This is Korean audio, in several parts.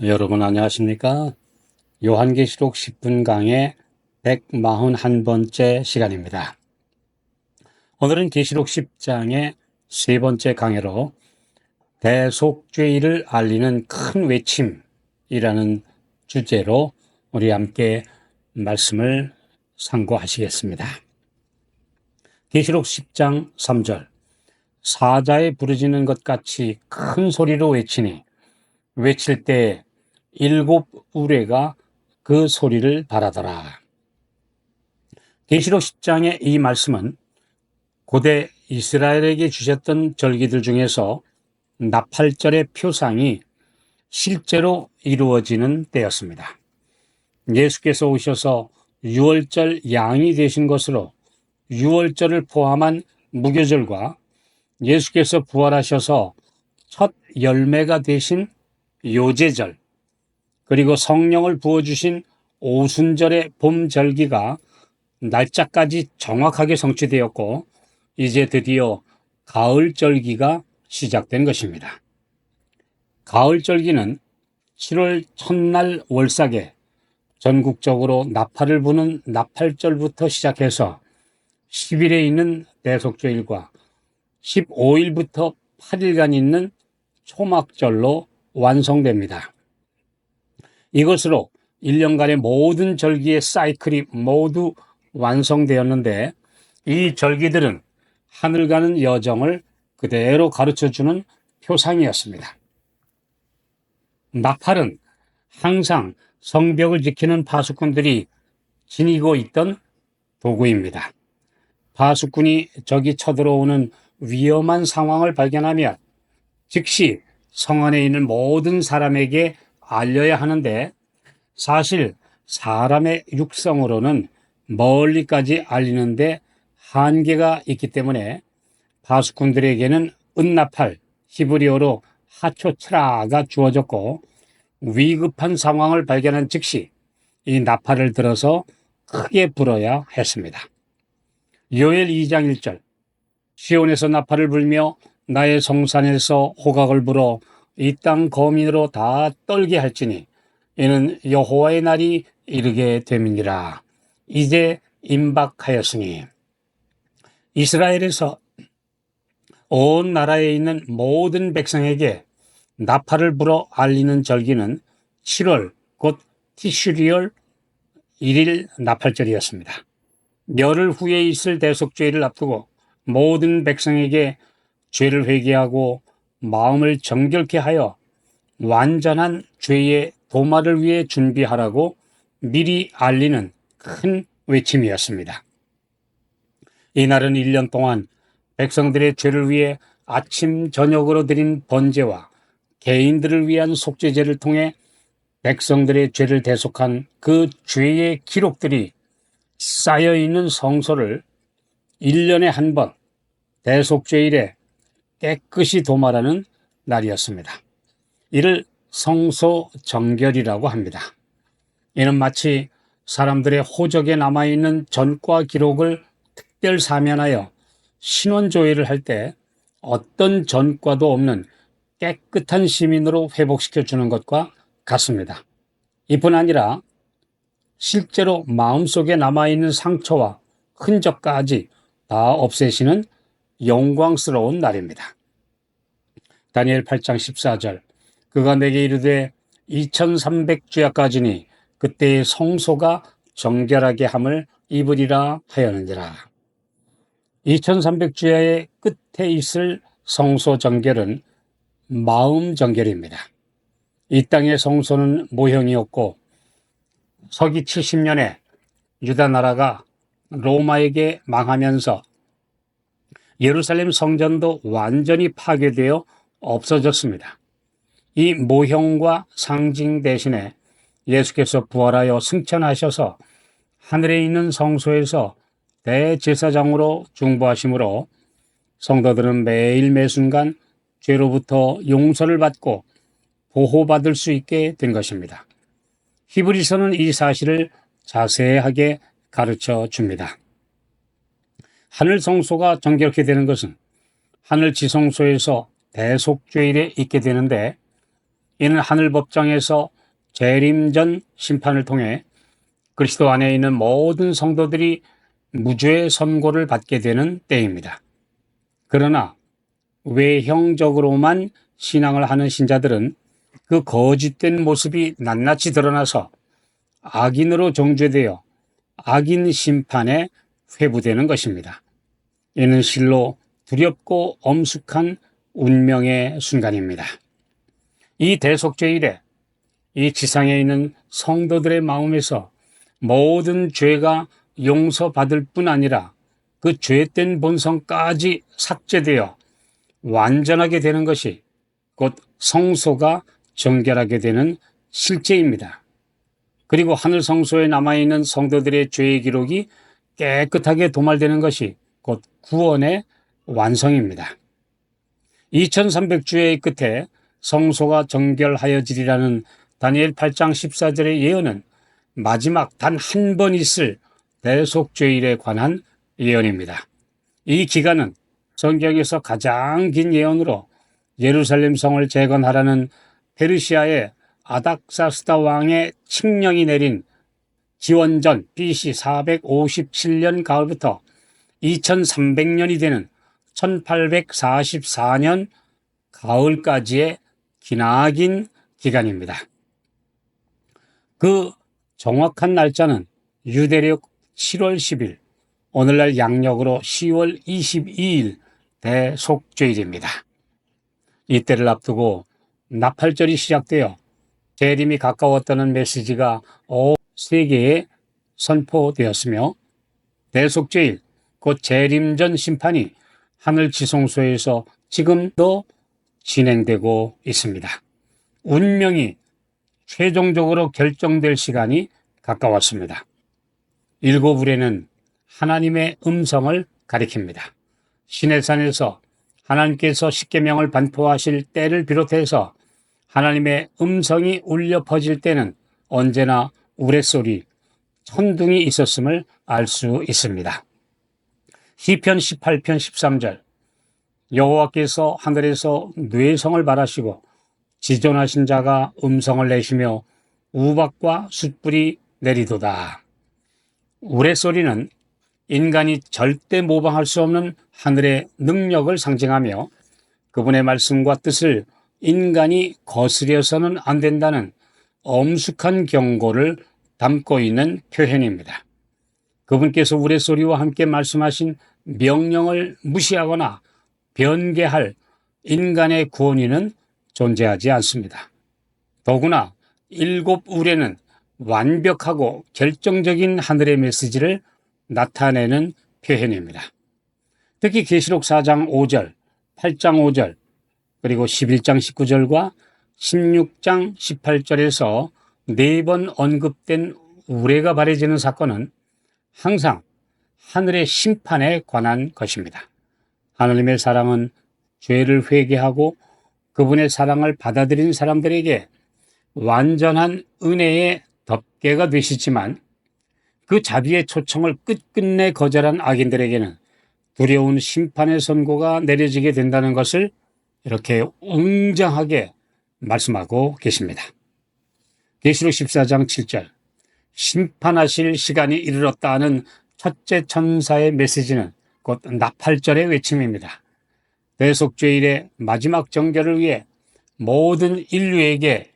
여러분 안녕하십니까? 요한계시록 10분 강의 141번째 시간입니다. 오늘은 계시록 10장의 세 번째 강해로 대속죄일을 알리는 큰 외침이라는 주제로 우리 함께 말씀을 상고하시겠습니다. 계시록 10장 3절 사자에 부르짖는 것 같이 큰 소리로 외치니 외칠 때 일곱 우레가 그 소리를 바라더라. 계시록 10장의 이 말씀은 고대 이스라엘에게 주셨던 절기들 중에서 나팔절의 표상이 실제로 이루어지는 때였습니다. 예수께서 오셔서 유월절 양이 되신 것으로 유월절을 포함한 무교절과 예수께서 부활하셔서 첫 열매가 되신 요제절, 그리고 성령을 부어주신 오순절의 봄절기가 날짜까지 정확하게 성취되었고 이제 드디어 가을절기가 시작된 것입니다. 가을절기는 7월 첫날 월삭에 전국적으로 나팔을 부는 나팔절부터 시작해서 10일에 있는 대속죄일과 15일부터 8일간 있는 초막절로 완성됩니다. 이것으로 1년간의 모든 절기의 사이클이 모두 완성되었는데 이 절기들은 하늘 가는 여정을 그대로 가르쳐주는 표상이었습니다. 나팔은 항상 성벽을 지키는 파수꾼들이 지니고 있던 도구입니다. 파수꾼이 적이 쳐들어오는 위험한 상황을 발견하면 즉시 성 안에 있는 모든 사람에게 알려야 하는데 사실 사람의 육성으로는 멀리까지 알리는데 한계가 있기 때문에 파수꾼들에게는 은나팔, 히브리어로 하초츠라가 주어졌고 위급한 상황을 발견한 즉시 이 나팔을 들어서 크게 불어야 했습니다. 요엘 2장 1절 시온에서 나팔을 불며 나의 성산에서 호각을 불어 이 땅 거민으로 다 떨게 할지니 이는 여호와의 날이 이르게 됨이니라. 이제 임박하였으니 이스라엘에서 온 나라에 있는 모든 백성에게 나팔을 불어 알리는 절기는 7월 곧 티슈리얼 1일 나팔절이었습니다. 열흘 후에 있을 대속죄일을 앞두고 모든 백성에게 죄를 회개하고 마음을 정결케 하여 완전한 죄의 도말을 위해 준비하라고 미리 알리는 큰 외침이었습니다. 이날은 1년 동안 백성들의 죄를 위해 아침 저녁으로 드린 번제와 개인들을 위한 속죄제를 통해 백성들의 죄를 대속한 그 죄의 기록들이 쌓여있는 성소를 1년에 한 번 대속죄일에 깨끗이 도말하는 날이었습니다. 이를 성소 정결이라고 합니다. 이는 마치 사람들의 호적에 남아있는 전과 기록을 특별 사면하여 신원조회를 할 때 어떤 전과도 없는 깨끗한 시민으로 회복시켜주는 것과 같습니다. 이뿐 아니라 실제로 마음속에 남아있는 상처와 흔적까지 다 없애시는 영광스러운 날입니다. 다니엘 8장 14절 그가 내게 이르되 2300주야까지니 그때의 성소가 정결하게 함을 입으리라 하였느니라. 2300주야의 끝에 있을 성소 정결은 마음 정결입니다. 이 땅의 성소는 모형이었고 서기 70년에 유다 나라가 로마에게 망하면서 예루살렘 성전도 완전히 파괴되어 없어졌습니다. 이 모형과 상징 대신에 예수께서 부활하여 승천하셔서 하늘에 있는 성소에서 대제사장으로 중보하심으로 성도들은 매일 매순간 죄로부터 용서를 받고 보호받을 수 있게 된 것입니다. 히브리서는 이 사실을 자세하게 가르쳐 줍니다. 하늘 성소가 정결케 되는 것은 하늘 지성소에서 대속죄일에 있게 되는데 이는 하늘 법정에서 재림전 심판을 통해 그리스도 안에 있는 모든 성도들이 무죄의 선고를 받게 되는 때입니다. 그러나 외형적으로만 신앙을 하는 신자들은 그 거짓된 모습이 낱낱이 드러나서 악인으로 정죄되어 악인 심판에 회부되는 것입니다. 이는 실로 두렵고 엄숙한 운명의 순간입니다. 이 대속죄일에 이 지상에 있는 성도들의 마음에서 모든 죄가 용서받을 뿐 아니라 그 죄된 본성까지 삭제되어 완전하게 되는 것이 곧 성소가 정결하게 되는 실제입니다. 그리고 하늘 성소에 남아있는 성도들의 죄의 기록이 깨끗하게 도말되는 것이 곧 구원의 완성입니다. 2300주의 끝에 성소가 정결하여지리라는 다니엘 8장 14절의 예언은 마지막 단 한 번 있을 대속죄일에 관한 예언입니다. 이 기간은 성경에서 가장 긴 예언으로 예루살렘 성을 재건하라는 페르시아의 아닥사스다 왕의 칙령이 내린 기원전 BC 457년 가을부터 2300년이 되는 1844년 가을까지의 기나긴 기간입니다. 그 정확한 날짜는 유대력 7월 10일, 오늘날 양력으로 10월 22일 대속죄일입니다. 이때를 앞두고 나팔절이 시작되어 재림이 가까웠다는 메시지가 온 세계에 선포되었으며 대속죄일, 곧 재림전 심판이 하늘 지성소에서 지금도 진행되고 있습니다. 운명이 최종적으로 결정될 시간이 가까웠습니다. 7우레는 하나님의 음성을 가리킵니다. 시내산에서 하나님께서 십계명을 반포하실 때를 비롯해서 하나님의 음성이 울려 퍼질 때는 언제나 우레소리, 천둥이 있었음을 알 수 있습니다. 시편 18편 13절 여호와께서 하늘에서 뇌성을 발하시고 지존하신 자가 음성을 내시며 우박과 숯불이 내리도다. 우레소리는 인간이 절대 모방할 수 없는 하늘의 능력을 상징하며 그분의 말씀과 뜻을 인간이 거스려서는 안 된다는 엄숙한 경고를 담고 있는 표현입니다. 그분께서 우레소리와 함께 말씀하신 명령을 무시하거나 변개할 인간의 구원인은 존재하지 않습니다. 더구나 7우레는 완벽하고 결정적인 하늘의 메시지를 나타내는 표현입니다. 특히 계시록 4장 5절, 8장 5절, 그리고 11장 19절과 16장 18절에서 4번 언급된 우레가 발해지는 사건은 항상 하늘의 심판에 관한 것입니다. 하나님의 사랑은 죄를 회개하고 그분의 사랑을 받아들인 사람들에게 완전한 은혜의 덮개가 되시지만 그 자비의 초청을 끝끝내 거절한 악인들에게는 두려운 심판의 선고가 내려지게 된다는 것을 이렇게 웅장하게 말씀하고 계십니다. 계시록 14장 7절 심판하실 시간이 이르렀다 하는 첫째 천사의 메시지는 곧 나팔절의 외침입니다. 대속죄일의 마지막 정결을 위해 모든 인류에게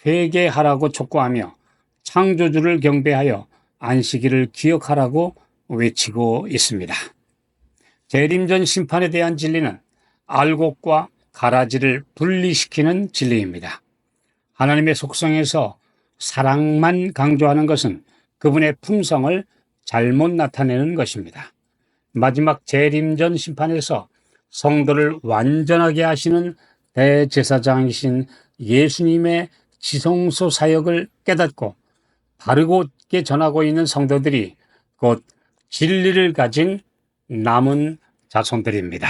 회개하라고 촉구하며 창조주를 경배하여 안식일을 기억하라고 외치고 있습니다. 재림전 심판에 대한 진리는 알곡과 가라지를 분리시키는 진리입니다. 하나님의 속성에서 사랑만 강조하는 것은 그분의 품성을 잘못 나타내는 것입니다. 마지막 재림전 심판에서 성도를 완전하게 하시는 대제사장이신 예수님의 지성소 사역을 깨닫고 바르게 전하고 있는 성도들이 곧 진리를 가진 남은 자손들입니다.